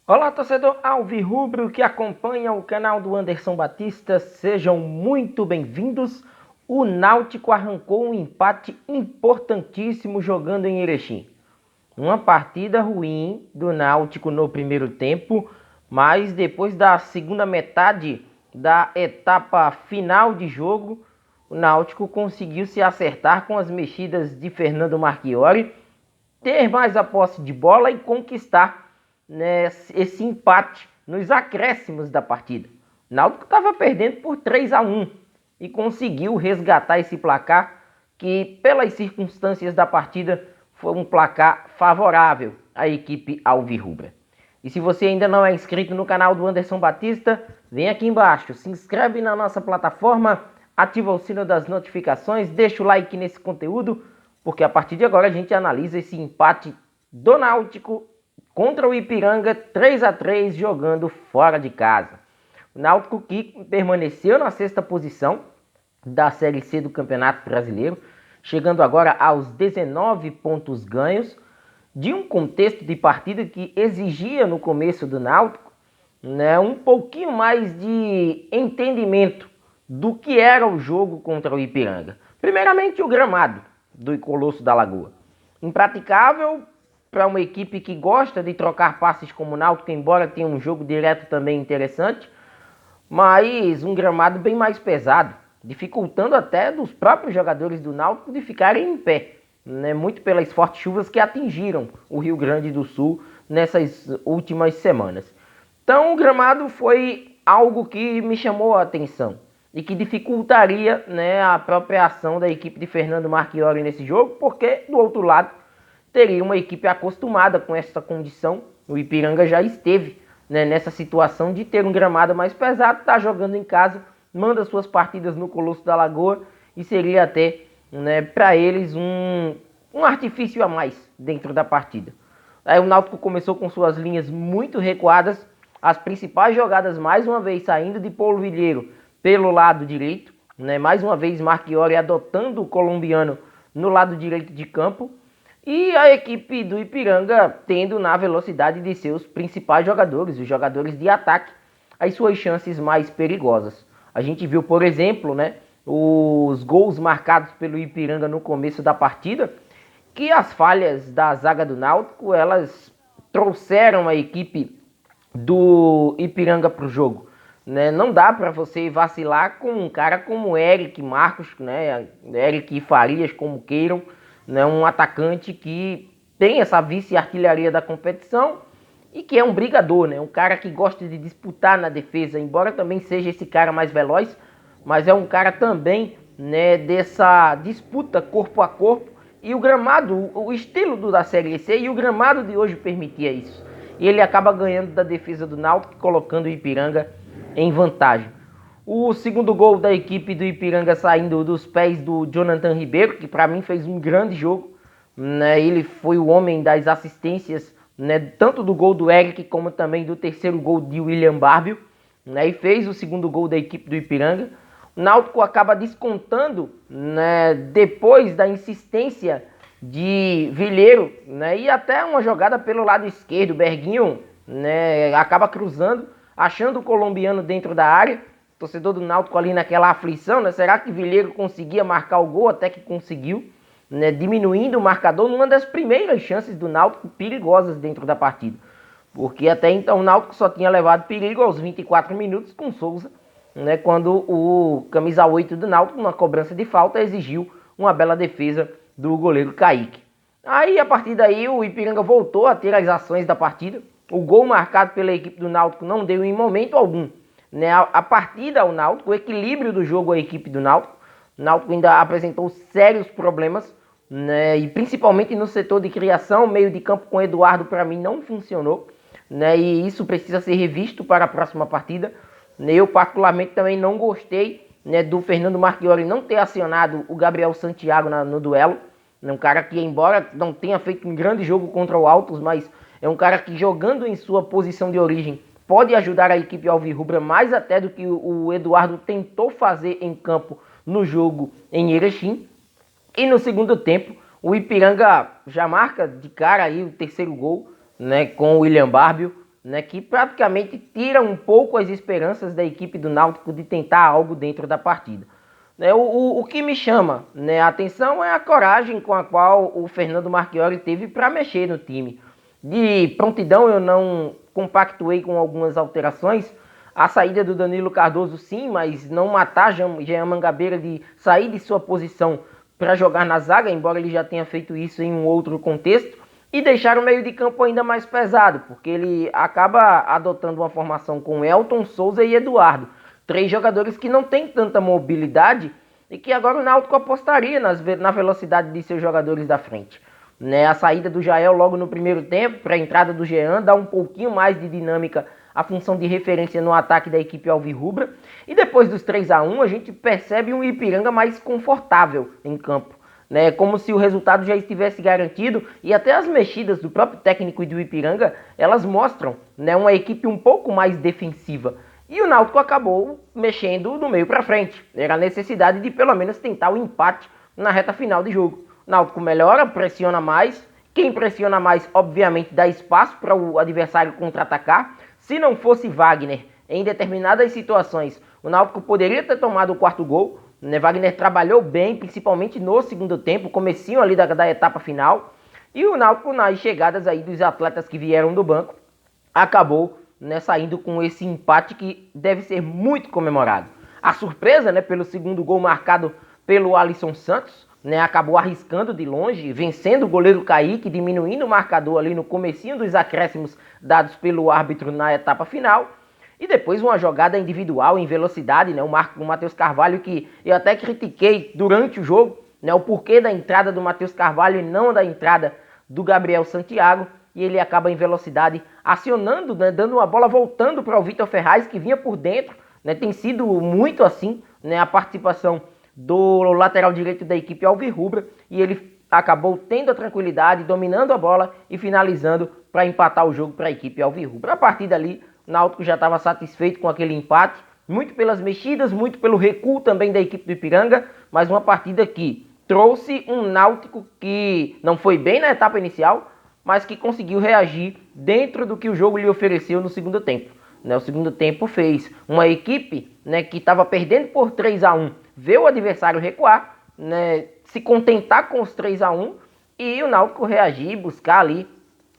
Olá, torcedor alvirrubro que acompanha o canal do Anderson Batista, sejam muito bem-vindos. O Náutico arrancou um empate importantíssimo jogando em Erechim. Uma partida ruim do Náutico no primeiro tempo, mas depois da segunda metade da etapa final de jogo, o Náutico conseguiu se acertar com as mexidas de Fernando Marchiori, ter mais a posse de bola e conquistar, né, esse empate nos acréscimos da partida. O Náutico estava perdendo por 3-1 e conseguiu resgatar esse placar que, pelas circunstâncias da partida, foi um placar favorável à equipe alvirrubra. E se você ainda não é inscrito no canal do Anderson Batista, vem aqui embaixo, se inscreve na nossa plataforma, ativa o sino das notificações, deixa o like nesse conteúdo, porque a partir de agora a gente analisa esse empate do Náutico contra o Ipiranga 3-3 jogando fora de casa. O Náutico que permaneceu na sexta posição da Série C do Campeonato Brasileiro, chegando agora aos 19 pontos ganhos, de um contexto de partida que exigia no começo do Náutico, né, um pouquinho mais de entendimento do que era o jogo contra o Ipiranga. Primeiramente o gramado do Colosso da Lagoa. Impraticável para uma equipe que gosta de trocar passes como o Náutico, embora tenha um jogo direto também interessante, mas um gramado bem mais pesado, dificultando até dos próprios jogadores do Náutico de ficarem em pé, né? Muito pelas fortes chuvas que atingiram o Rio Grande do Sul nessas últimas semanas. Então o gramado foi algo que me chamou a atenção e que dificultaria, né, a própria ação da equipe de Fernando Marchiori nesse jogo, porque do outro lado teria uma equipe acostumada com essa condição. O Ipiranga já esteve, né, nessa situação de ter um gramado mais pesado, está jogando em casa, manda suas partidas no Colosso da Lagoa e seria até, né, para eles um artifício a mais dentro da partida. Aí o Náutico começou com suas linhas muito recuadas, as principais jogadas mais uma vez saindo de Paulo Vilheiro pelo lado direito, né, mais uma vez Marchiori adotando o colombiano no lado direito de campo, e a equipe do Ipiranga tendo na velocidade de seus principais jogadores, os jogadores de ataque, as suas chances mais perigosas. A gente viu, por exemplo, né, os gols marcados pelo Ipiranga no começo da partida, que as falhas da zaga do Náutico, elas trouxeram a equipe do Ipiranga para o jogo. Né? Não dá para você vacilar com um cara como Eric Marcos, né? Eric Farias, como queiram, né? Um atacante que tem essa vice-artilharia da competição e que é um brigador, né? Um cara que gosta de disputar na defesa, embora também seja esse cara mais veloz, mas é um cara também, né, dessa disputa corpo a corpo. E o gramado, o estilo da Série C e o gramado de hoje permitia isso. E ele acaba ganhando da defesa do Náutico, colocando o Ipiranga em vantagem. O segundo gol da equipe do Ipiranga saindo dos pés do Jonathan Ribeiro, que para mim fez um grande jogo. Né? Ele foi o homem das assistências, né, tanto do gol do Eric como também do terceiro gol de William Barbio. Né? E fez o segundo gol da equipe do Ipiranga. O Náutico acaba descontando, né, depois da insistência de Vilheiro, né, e até uma jogada pelo lado esquerdo. O Berguinho, né, acaba cruzando, achando o colombiano dentro da área. O torcedor do Náutico ali naquela aflição, né, será que Vilheiro conseguia marcar o gol? Até que conseguiu, né, diminuindo o marcador numa das primeiras chances do Náutico perigosas dentro da partida. Porque até então o Náutico só tinha levado perigo aos 24 minutos com Souza, né, quando o camisa 8 do Náutico, na cobrança de falta, exigiu uma bela defesa do goleiro Kaique. Aí, a partir daí, o Ipiranga voltou a ter as ações da partida. O gol marcado pela equipe do Náutico não deu em momento algum, né, a partida ao Náutico, o equilíbrio do jogo à equipe do Náutico. O Náutico ainda apresentou sérios problemas, né, e principalmente no setor de criação. O meio de campo com Eduardo, para mim, não funcionou, né, e isso precisa ser revisto para a próxima partida. Eu particularmente também não gostei, né, do Fernando Marchiori não ter acionado o Gabriel Santiago no duelo. É um cara que, embora não tenha feito um grande jogo contra o Altos, mas é um cara que, jogando em sua posição de origem, pode ajudar a equipe alvirrubra mais até do que o Eduardo tentou fazer em campo no jogo em Erechim. E no segundo tempo, o Ipiranga já marca de cara aí o terceiro gol, né, com o William Barbio. né, que praticamente tira um pouco as esperanças da equipe do Náutico de tentar algo dentro da partida. O que me chama, né, a atenção é a coragem com a qual o Fernando Marchiori teve para mexer no time. De prontidão eu não compactuei com algumas alterações. A saída do Danilo Cardoso sim, mas não matar Jean Mangabeira de sair de sua posição para jogar na zaga, embora ele já tenha feito isso em um outro contexto, e deixar o meio de campo ainda mais pesado, porque ele acaba adotando uma formação com Elton, Souza e Eduardo. 3 jogadores que não têm tanta mobilidade e que agora o Náutico apostaria na velocidade de seus jogadores da frente. Né, a saída do Jael logo no primeiro tempo para a entrada do Jean dá um pouquinho mais de dinâmica à função de referência no ataque da equipe alvirrubra. E depois dos 3-1 a gente percebe um Ipiranga mais confortável em campo. Né, como se o resultado já estivesse garantido, e até as mexidas do próprio técnico e do Ipiranga, elas mostram, né, uma equipe um pouco mais defensiva. E o Náutico acabou mexendo do meio para frente. Era a necessidade de pelo menos tentar o empate na reta final de jogo. O Náutico melhora, pressiona mais. Quem pressiona mais, obviamente, dá espaço para o adversário contra-atacar. Se não fosse Wagner, em determinadas situações, o Náutico poderia ter tomado o 4º gol. Né? Wagner trabalhou bem, principalmente no segundo tempo, comecinho ali da etapa final. E o Náutico, nas chegadas aí dos atletas que vieram do banco, acabou, né, saindo com esse empate que deve ser muito comemorado. A surpresa, né, pelo 2º gol marcado pelo Alisson Santos, né, acabou arriscando de longe, vencendo o goleiro Kaique, diminuindo o marcador ali no comecinho dos acréscimos dados pelo árbitro na etapa final. E depois uma jogada individual em velocidade, né, o Matheus Carvalho, que eu até critiquei durante o jogo, né, o porquê da entrada do Matheus Carvalho e não da entrada do Gabriel Santiago. E ele acaba em velocidade acionando, né, dando uma bola voltando para o Vitor Ferraz, que vinha por dentro. Né, tem sido muito assim, né, a participação do lateral direito da equipe alvirrubra, e ele acabou tendo a tranquilidade, dominando a bola e finalizando para empatar o jogo para a equipe alvirrubra. A partir dali, o Náutico já estava satisfeito com aquele empate, muito pelas mexidas, muito pelo recuo também da equipe do Ipiranga, mas uma partida que trouxe um Náutico que não foi bem na etapa inicial, mas que conseguiu reagir dentro do que o jogo lhe ofereceu no segundo tempo. O segundo tempo fez uma equipe, né, que estava perdendo por 3-1, ver o adversário recuar, né, se contentar com os 3-1 e o Náutico reagir, buscar ali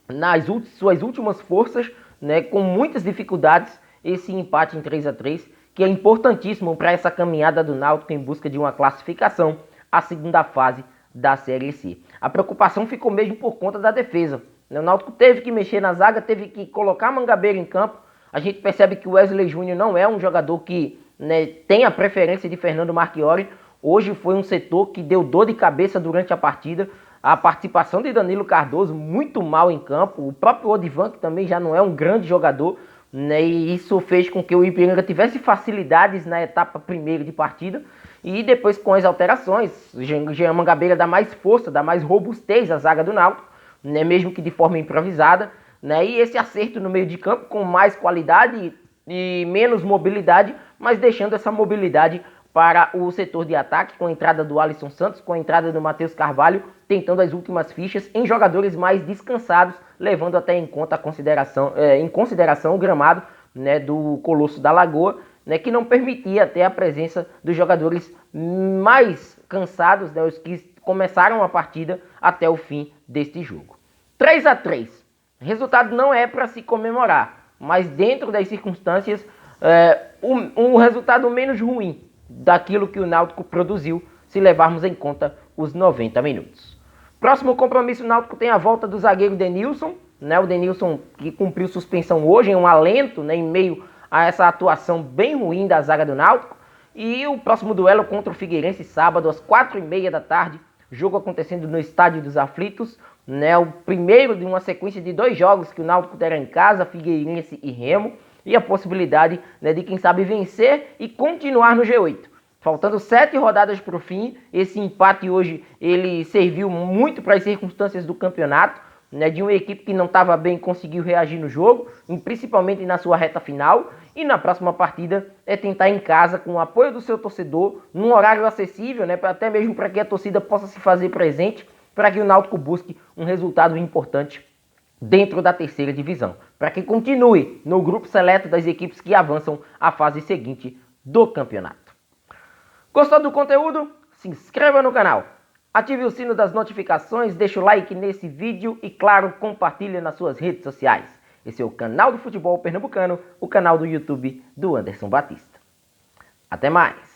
nas suas últimas forças, né, com muitas dificuldades, esse empate em 3-3, que é importantíssimo para essa caminhada do Náutico em busca de uma classificação à segunda fase da Série C. A preocupação ficou mesmo por conta da defesa. O Náutico teve que mexer na zaga, teve que colocar Mangabeira em campo. A gente percebe que o Wesley Júnior não é um jogador que, né, tem a preferência de Fernando Marchiori. Hoje foi um setor que deu dor de cabeça durante a partida. A participação de Danilo Cardoso muito mal em campo. O próprio Odivan, que também já não é um grande jogador, né, e isso fez com que o Ipiranga tivesse facilidades na etapa primeira de partida. E depois, com as alterações, Jean Mangabeira dá mais força, dá mais robustez à zaga do Náutico, né, mesmo que de forma improvisada. Né, e esse acerto no meio de campo com mais qualidade e menos mobilidade, mas deixando essa mobilidade para o setor de ataque, com a entrada do Alisson Santos, com a entrada do Matheus Carvalho, tentando as últimas fichas em jogadores mais descansados, levando até em consideração o gramado, né, do Colosso da Lagoa, né, que não permitia até a presença dos jogadores mais cansados, né, os que começaram a partida até o fim deste jogo. 3-3. Resultado não é para se comemorar, mas dentro das circunstâncias, um resultado menos ruim daquilo que o Náutico produziu, se levarmos em conta os 90 minutos. Próximo compromisso, o Náutico tem a volta do zagueiro Denilson, né, o Denilson que cumpriu suspensão hoje, em um alento, né, em meio a essa atuação bem ruim da zaga do Náutico. E o próximo duelo contra o Figueirense, sábado, às 4h30 da tarde, jogo acontecendo no Estádio dos Aflitos, né, o primeiro de uma sequência de 2 jogos que o Náutico terá em casa, Figueirense e Remo, e a possibilidade, né, de quem sabe vencer e continuar no G8. Faltando 7 rodadas para o fim, esse empate hoje ele serviu muito para as circunstâncias do campeonato, né, de uma equipe que não estava bem conseguiu reagir no jogo, principalmente na sua reta final, e na próxima partida é tentar em casa, com o apoio do seu torcedor, num horário acessível, né, até mesmo para que a torcida possa se fazer presente, para que o Náutico busque um resultado importante dentro da terceira divisão, para que continue no grupo seleto das equipes que avançam à fase seguinte do campeonato. Gostou do conteúdo? Se inscreva no canal, ative o sino das notificações, deixe o like nesse vídeo e, claro, compartilhe nas suas redes sociais. Esse é o canal do Futebol Pernambucano, o canal do YouTube do Anderson Batista. Até mais!